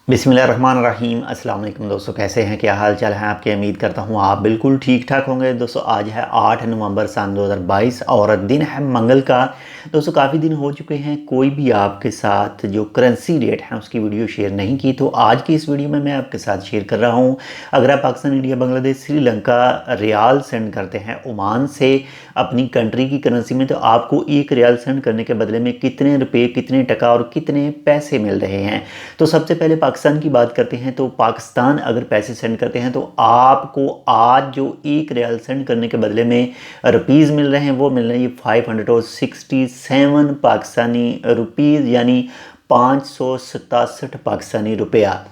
बिस्मिल्लाहिर्रहमानिर्रहीम। अस्सलाम वालेकुम दोस्तों, कैसे हैं, क्या हाल चाल है आपके। उम्मीद करता हूँ आप बिल्कुल ठीक ठाक होंगे। दोस्तों आज है 8 नवंबर सन 2022 और दिन है मंगल का। दोस्तों काफ़ी दिन हो चुके हैं कोई भी आपके साथ जो करेंसी रेट है उसकी वीडियो शेयर नहीं की, तो आज की इस वीडियो में मैं आपके साथ शेयर कर रहा हूँ। अगर आप पाकिस्तान, इंडिया, बांग्लादेश, श्रीलंका रियाल सेंड करते हैं ओमान से अपनी कंट्री की करेंसी में, तो आपको एक रियाल सेंड करने के बदले में कितने रुपये, कितने टका और कितने पैसे मिल रहे हैं। तो सबसे पहले पाकिस्तान की बात करते हैं। तो पाकिस्तान अगर पैसे सेंड करते हैं तो आपको आज जो एक रियाल सेंड करने के बदले में रुपीज़ मिल रहे हैं वो मिल रहे हैं 567 पाकिस्तानी रुपीज़, यानी 567 पाकिस्तानी रुपया।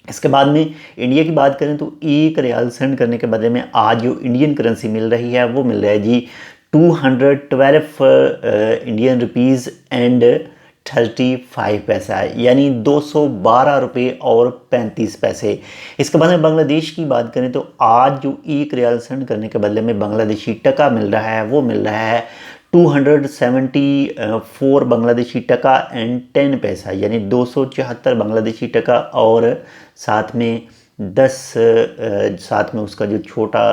इसके बाद में इंडिया की बात करें तो एक रियाल सेंड करने के बदले में आज जो इंडियन करेंसी मिल रही है वो मिल रहा है जी 212 इंडियन रुपीज़ एंड 35 पैसा है, यानी 212 रुपये और 35 पैसे। इसके बाद में बांग्लादेश की बात करें तो आज जो एक रियाल सेंड करने के बदले में बांग्लादेशी टका मिल रहा है वो मिल रहा है 274 बांग्लादेशी टका एंड 10 पैसा, यानी 274 बांग्लादेशी टका और साथ में 10 साथ में उसका जो छोटा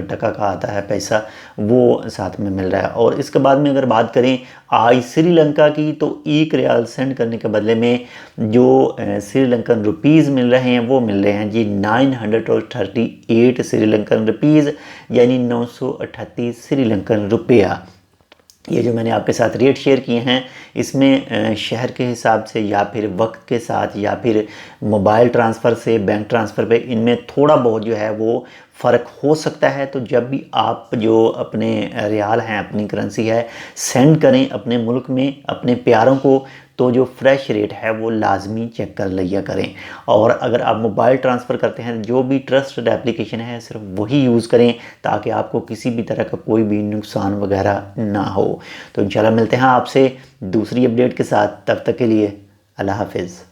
टका का आता है पैसा वो साथ में मिल रहा है। और इसके बाद में अगर बात करें आज श्रीलंका की, तो एक रियाल सेंड करने के बदले में जो श्रीलंकन रुपीज़ मिल रहे हैं वो मिल रहे हैं जी 938 श्रीलंकन रुपीज़, यानी 938 श्रीलंकन रुपया। ये जो मैंने आपके साथ रेट शेयर किए हैं इसमें शहर के हिसाब से या फिर वक्त के साथ या फिर मोबाइल ट्रांसफ़र से बैंक ट्रांसफ़र पे इनमें थोड़ा बहुत जो है वो फ़र्क हो सकता है। तो जब भी आप जो अपने रियाल हैं, अपनी करेंसी है, सेंड करें अपने मुल्क में अपने प्यारों को, तो जो फ्रेश रेट है वो लाजमी चेक कर लिया करें। और अगर आप मोबाइल ट्रांसफ़र करते हैं जो भी ट्रस्टेड एप्लीकेशन है सिर्फ वही यूज़ करें ताकि आपको किसी भी तरह का कोई भी नुकसान वगैरह ना हो। तो इंशाल्लाह मिलते हैं आपसे दूसरी अपडेट के साथ, तब तक के लिए अल्लाह हाफिज़।